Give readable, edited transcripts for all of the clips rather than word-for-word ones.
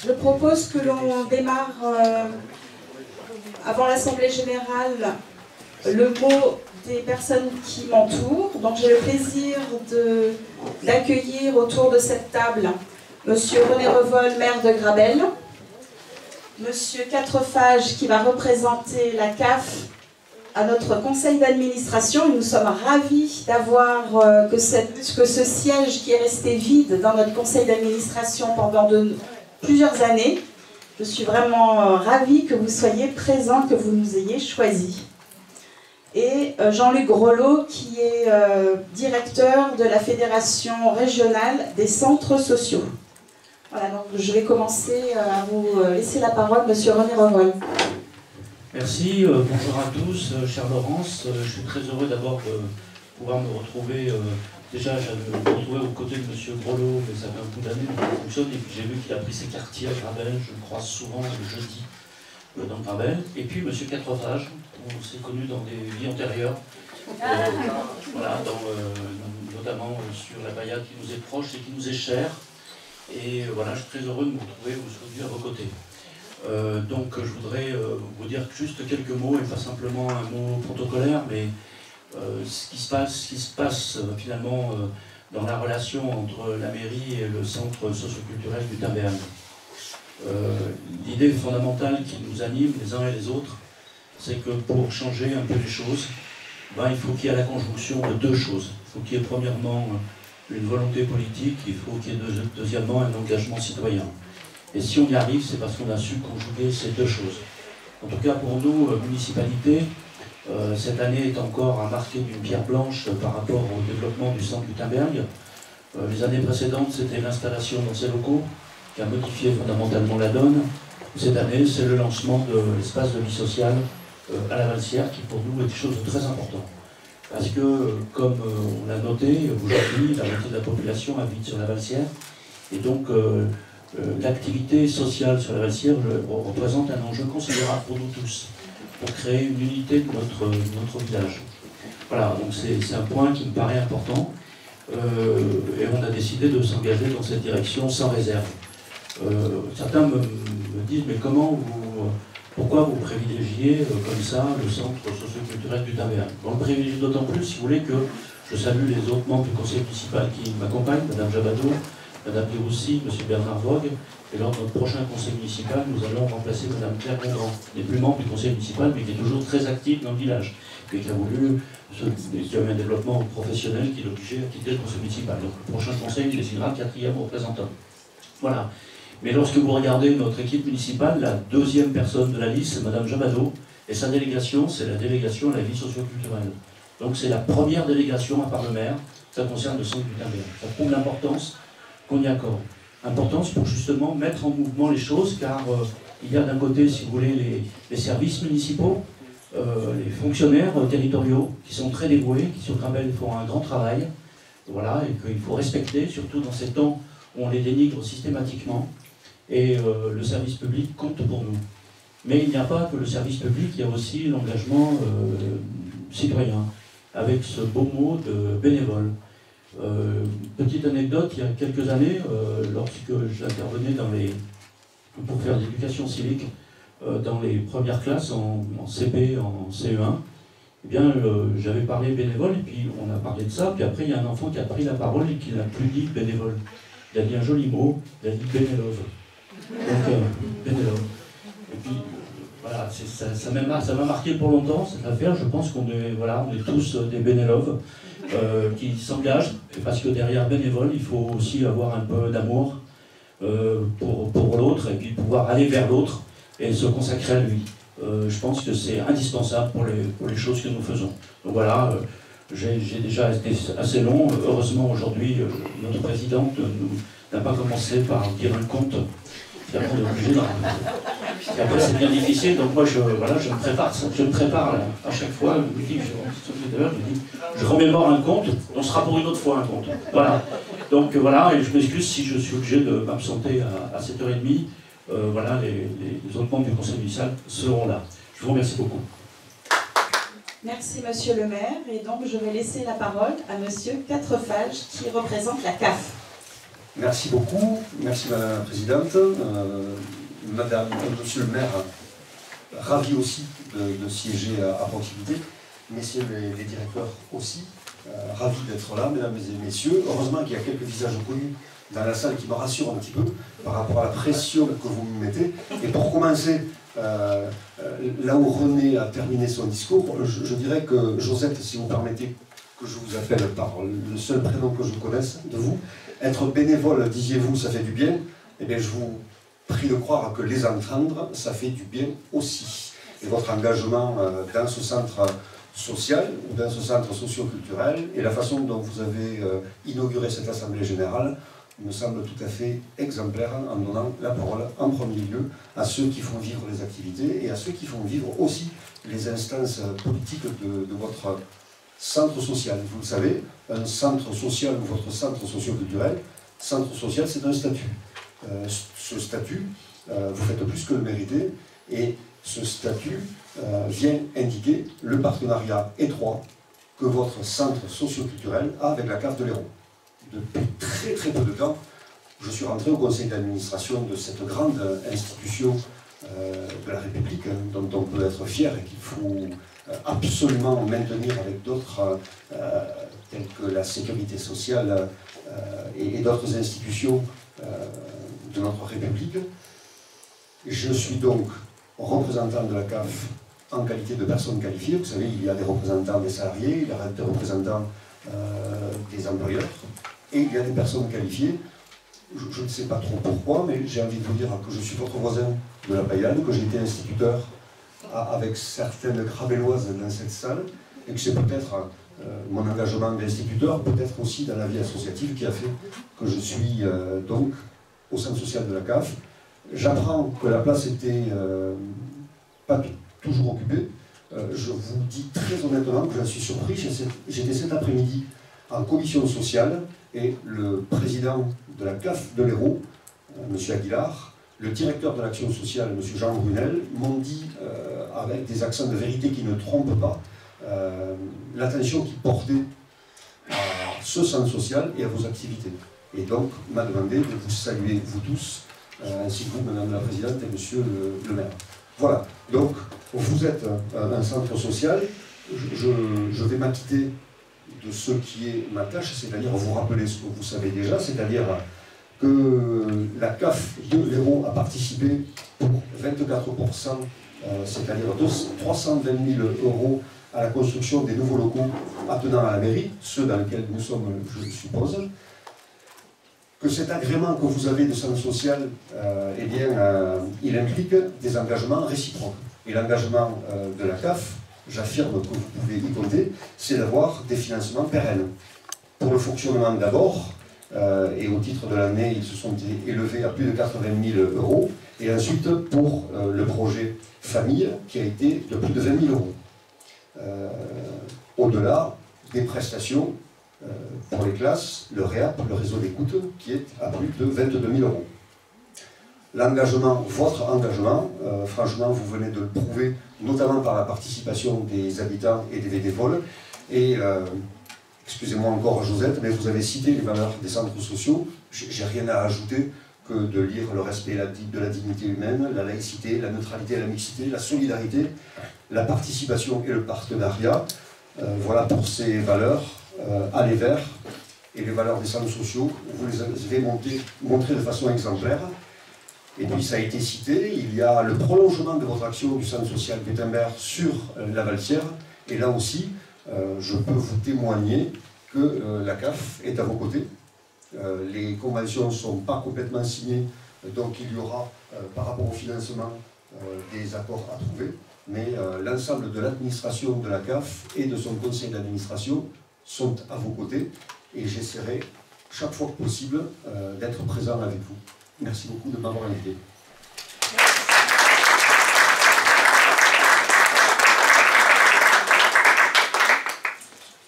Je propose que l'on démarre avant l'Assemblée Générale le mot des personnes qui m'entourent. Donc j'ai le plaisir d'accueillir autour de cette table Monsieur René Revol, maire de Grabel, Monsieur Quatrefages qui va représenter la CAF à notre conseil d'administration. Nous sommes ravis d'avoir que ce siège qui est resté vide dans notre conseil d'administration pendant plusieurs années. Je suis vraiment ravie que vous soyez présents, que vous nous ayez choisis. Et Jean-Luc Grolot qui est directeur de la Fédération régionale des centres sociaux. Voilà, donc je vais commencer à vous laisser la parole, Monsieur René Revol. Merci, bonjour à tous, chère Laurence. Je suis très heureux d'abord de pouvoir me retrouver. Déjà, j'avais me retrouvé aux côtés de M. Grolot, mais ça fait un bout d'année que ça fonctionne. Et puis j'ai vu qu'il a pris ses quartiers à Grabel, je le croise souvent le jeudi dans Grabel. Et puis M. Quatrefages, on s'est connus dans des vies antérieures, voilà, notamment sur la Baïa qui nous est proche et qui nous est chère. Et voilà, je suis très heureux de me retrouver aujourd'hui à vos côtés. Donc je voudrais vous dire juste quelques mots, et pas simplement un mot protocolaire, mais ce qui se passe finalement dans la relation entre la mairie et le centre socioculturel du Timberne. L'idée fondamentale qui nous anime les uns et les autres, c'est que pour changer un peu les choses, il faut qu'il y ait la conjonction de deux choses. Il faut qu'il y ait premièrement une volonté politique, il faut qu'il y ait deuxièmement un engagement citoyen. Et si on y arrive, c'est parce qu'on a su conjuguer ces deux choses. En tout cas, pour nous, municipalité, cette année est encore à marquer d'une pierre blanche par rapport au développement du centre Gutenberg. Les années précédentes, c'était l'installation dans ces locaux qui a modifié fondamentalement la donne. Cette année, c'est le lancement de l'espace de vie sociale à la Valsière, qui pour nous est quelque chose de très important. Parce que, comme on l'a noté, aujourd'hui, la moitié de la population habite sur la Valsière, et donc l'activité sociale sur la Valsière représente un enjeu considérable pour nous tous, pour créer une unité de notre village. Voilà, donc c'est un point qui me paraît important, et on a décidé de s'engager dans cette direction sans réserve. Certains me disent, mais pourquoi vous privilégiez comme ça le centre socioculturel du Timberne? On le privilégie d'autant plus, si vous voulez, que je salue les autres membres du conseil municipal qui m'accompagnent, Mme Jabado, Mme Biroussi, M. Bernard Vogue, et lors de notre prochain conseil municipal, nous allons remplacer Mme Claire Bongrand, qui n'est plus membre du conseil municipal, mais qui est toujours très active dans le village, et qui a voulu, qui a eu un développement professionnel qui l'obligeait à quitter le conseil municipal. Donc le prochain conseil décidera le 4e représentant. Voilà. Mais lorsque vous regardez notre équipe municipale, la deuxième personne de la liste, c'est Mme Jabado, et sa délégation, c'est la délégation à la vie socio-culturelle. Donc c'est la première délégation à part le maire, ça concerne le centre du Timberne. Ça prouve l'importance qu'on y accorde. Importance pour justement mettre en mouvement les choses, car il y a d'un côté, si vous voulez, les services municipaux, les fonctionnaires territoriaux, qui sont très dévoués, qui sur Grabel font un grand travail, voilà, et qu'il faut respecter, surtout dans ces temps où on les dénigre systématiquement. Et le service public compte pour nous. Mais il n'y a pas que le service public, il y a aussi l'engagement citoyen, avec ce beau mot de bénévole. Petite anecdote, il y a quelques années, lorsque j'intervenais pour faire de l'éducation civique dans les premières classes en CP, en CE1, eh bien, j'avais parlé bénévole, et puis on a parlé de ça, puis après il y a un enfant qui a pris la parole et qui n'a plus dit bénévole. Il a dit un joli mot, il a dit bénélove. Donc, bénévole. Et puis, voilà, ça m'a marqué pour longtemps, cette affaire. Je pense qu'on est, voilà, on est tous des bénéloves qui s'engagent, parce que derrière bénévole, il faut aussi avoir un peu d'amour pour l'autre, et puis pouvoir aller vers l'autre et se consacrer à lui. Je pense que c'est indispensable pour les choses que nous faisons. Donc voilà, j'ai déjà été assez long. Heureusement, aujourd'hui, notre présidente n'a pas commencé par dire un conte. Et après, on est obligé et après, c'est bien difficile, donc moi, je me prépare à chaque fois. Je remémore un conte, on sera pour une autre fois un conte. Voilà. Donc voilà, et je m'excuse si je suis obligé de m'absenter à 7h30. Voilà, les autres membres du conseil municipal seront là. Je vous remercie beaucoup. Merci Monsieur le maire, et donc je vais laisser la parole à Monsieur Quatrefages qui représente la CAF. Merci beaucoup, merci Madame la Présidente, Monsieur le maire, ravi aussi de siéger à proximité, messieurs les directeurs aussi, ravi d'être là, mesdames et messieurs. Heureusement qu'il y a quelques visages connus dans la salle qui me rassurent un petit peu par rapport à la pression que vous me mettez. Et pour commencer, là où René a terminé son discours, je dirais que Josette, si vous permettez que je vous appelle par le seul prénom que je connaisse de vous, être bénévole, disiez-vous, ça fait du bien. Eh bien, je vous prie de croire que les entendre, ça fait du bien aussi. Et votre engagement dans ce centre social, ou dans ce centre socio-culturel, et la façon dont vous avez inauguré cette Assemblée Générale, me semble tout à fait exemplaire en donnant la parole en premier lieu à ceux qui font vivre les activités et à ceux qui font vivre aussi les instances politiques de votre centre social. Vous le savez, un centre social ou votre centre socio-culturel, centre social, c'est un statut. Ce statut, vous faites plus que le mériter, et ce statut vient indiquer le partenariat étroit que votre centre socio-culturel a avec la CAF de l'Hérault. Depuis très très peu de temps, je suis rentré au conseil d'administration de cette grande institution de la République, dont on peut être fier et qu'il faut absolument maintenir avec d'autres, telles que la sécurité sociale et d'autres institutions de notre République. Je suis donc représentant de la CAF en qualité de personne qualifiée. Vous savez, il y a des représentants des salariés, il y a des représentants des employeurs, et il y a des personnes qualifiées. Je ne sais pas trop pourquoi, mais j'ai envie de vous dire que je suis votre voisin de la Paillade, que j'ai été instituteur avec certaines Crabeloises dans cette salle, et que c'est peut-être mon engagement d'instituteur, peut-être aussi dans la vie associative, qui a fait que je suis donc au centre social de la CAF. J'apprends que la place était pas toujours occupée. Je vous dis très honnêtement que j'en suis surpris. J'étais cet après-midi en commission sociale, et le président de la CAF de l'Hérault, M. Aguilar, le directeur de l'action sociale, M. Jean Brunel, m'ont dit, avec des accents de vérité qui ne trompent pas, l'attention qu'ils portaient à ce centre social et à vos activités. Et donc, m'a demandé de vous saluer, vous tous, ainsi que vous, Madame la Présidente, et Monsieur le maire. Voilà, donc, vous êtes un centre social. Je vais m'acquitter de ce qui est ma tâche, c'est-à-dire vous rappeler ce que vous savez déjà, c'est-à-dire que la CAF de l'Hérault a participé pour 24%, c'est-à-dire 320 000 € à la construction des nouveaux locaux attenant à la mairie, ceux dans lesquels nous sommes, je suppose. Que cet agrément que vous avez de centre social, eh bien, il implique des engagements réciproques. Et l'engagement de la CAF, j'affirme que vous pouvez y compter, c'est d'avoir des financements pérennes. Pour le fonctionnement d'abord, et au titre de l'année, ils se sont élevés à plus de 80 000 €, et ensuite pour le projet famille, qui a été de plus de 20 000 €. Au-delà des prestations pour les classes, le REAP, le réseau d'écoute, qui est à plus de 22 000 €. L'engagement, votre engagement, franchement, vous venez de le prouver, notamment par la participation des habitants et des bénévoles. Et, excusez-moi encore Josette, mais vous avez cité les valeurs des centres sociaux. J'ai rien à ajouter que de lire le respect de la dignité humaine, la laïcité, la neutralité et la mixité, la solidarité, la participation et le partenariat. Voilà pour ces valeurs, aller vers, et les valeurs des centres sociaux, vous les avez montrées de façon exemplaire. Et puis ça a été cité, il y a le prolongement de votre action du centre social Gutenberg sur la Valsière, et là aussi, je peux vous témoigner que la CAF est à vos côtés. Les conventions ne sont pas complètement signées, donc il y aura, par rapport au financement, des accords à trouver, mais l'ensemble de l'administration de la CAF et de son conseil d'administration sont à vos côtés, et j'essaierai, chaque fois que possible, d'être présent avec vous. Merci beaucoup de m'avoir invité.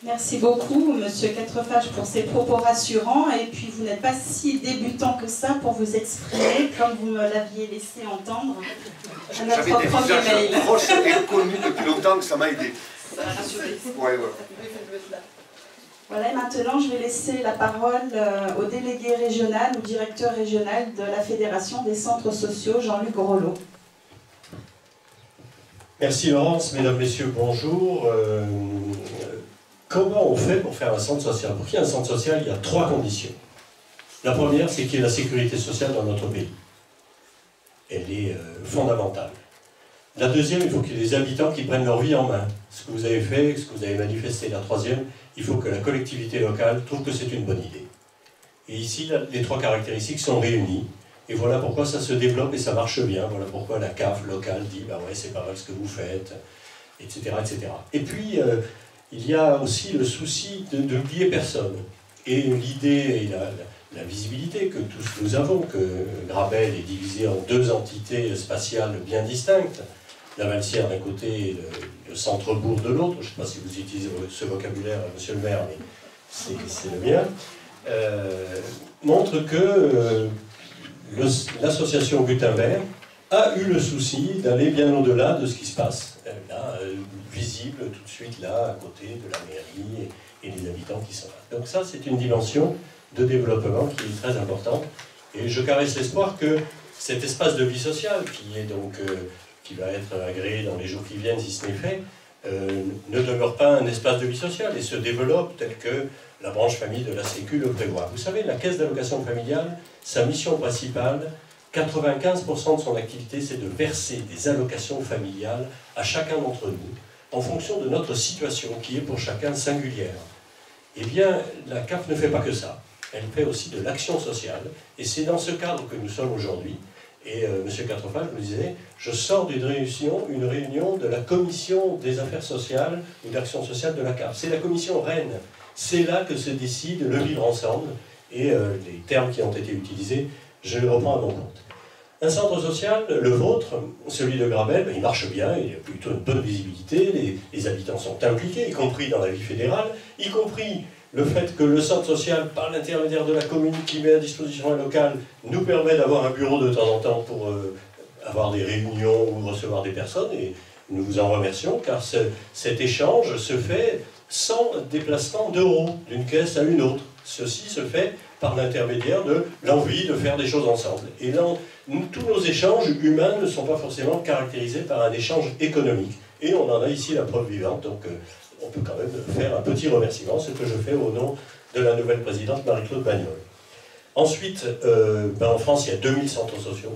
Merci beaucoup, Monsieur Quatrefages, pour ces propos rassurants. Et puis, vous n'êtes pas si débutant que ça pour vous exprimer, comme vous me l'aviez laissé entendre à notre premier mail. J'avais des proches et connus depuis longtemps, que ça m'a aidé. Ça m'a rassuré. Ouais. Voilà, et maintenant je vais laisser la parole au délégué régional ou directeur régional de la Fédération des centres sociaux, Jean-Luc Grolot. Merci Laurence, mesdames, messieurs, bonjour. Comment on fait pour faire un centre social? Pour qu'il y ait un centre social, il y a 3 conditions. La première, c'est qu'il y ait la sécurité sociale dans notre pays. Elle est fondamentale. La deuxième, il faut qu'il y ait des habitants qui prennent leur vie en main. Ce que vous avez fait, ce que vous avez manifesté. La troisième, il faut que la collectivité locale trouve que c'est une bonne idée. Et ici, les 3 caractéristiques sont réunies. Et voilà pourquoi ça se développe et ça marche bien. Voilà pourquoi la CAF locale dit « bah ouais, c'est pas mal ce que vous faites », etc. etc. Et puis, il y a aussi le souci de n'oublier personne. Et l'idée et la visibilité que tous nous avons, que Grabel est divisé en 2 entités spatiales bien distinctes, la Valsière d'un côté et le centre-bourg de l'autre, je ne sais pas si vous utilisez ce vocabulaire, monsieur le maire, mais c'est le mien, montre que l'association Gutenberg a eu le souci d'aller bien au-delà de ce qui se passe, là, visible tout de suite là, à côté de la mairie et des habitants qui sont là. Donc ça, c'est une dimension de développement qui est très importante, et je caresse l'espoir que cet espace de vie sociale, qui va être agréé dans les jours qui viennent si ce n'est fait, ne demeure pas un espace de vie sociale et se développe tel que la branche famille de la Sécu le prévoit. Vous savez, la caisse d'allocation familiale, sa mission principale, 95% de son activité, c'est de verser des allocations familiales à chacun d'entre nous, en fonction de notre situation, qui est pour chacun singulière. Eh bien, la CAF ne fait pas que ça. Elle fait aussi de l'action sociale, et c'est dans ce cadre que nous sommes aujourd'hui. Et M. Quatrefages me disait, je sors d'une réunion de la commission des affaires sociales ou d'action sociale de la CAF. C'est la commission reine. C'est là que se décide le vivre ensemble, et les termes qui ont été utilisés, je les reprends à mon compte. Un centre social, le vôtre, celui de Grabel, il marche bien, il y a plutôt une bonne visibilité, les habitants sont impliqués, y compris dans la vie fédérale, y compris le fait que le centre social, par l'intermédiaire de la commune qui met à disposition un local, nous permet d'avoir un bureau de temps en temps pour avoir des réunions ou recevoir des personnes, et nous vous en remercions, car cet échange se fait sans déplacement d'euros d'une caisse à une autre. Ceci se fait par l'intermédiaire de l'envie de faire des choses ensemble. Et là, tous nos échanges humains ne sont pas forcément caractérisés par un échange économique. Et on en a ici la preuve vivante, donc on peut quand même faire un petit remerciement, ce que je fais au nom de la nouvelle présidente Marie-Claude Bagnol. Ensuite, en France, il y a 2000 centres sociaux.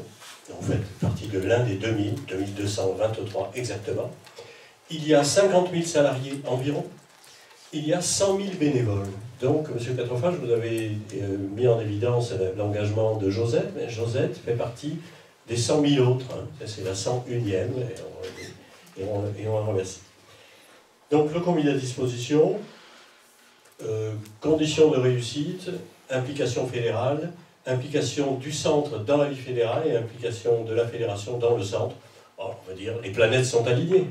Vous faites partie de l'un des 2000, 2223 exactement. Il y a 50 000 salariés environ. Il y a 100 000 bénévoles. Donc, M. Quatrefages, vous avez mis en évidence l'engagement de Josette, mais Josette fait partie des 100 000 autres. Hein. C'est la 101e, et on la remercie. Donc, le qu'on mis à disposition, conditions de réussite, implication fédérale, implication du centre dans la vie fédérale et implication de la fédération dans le centre. Alors, on va dire, les planètes sont alignées.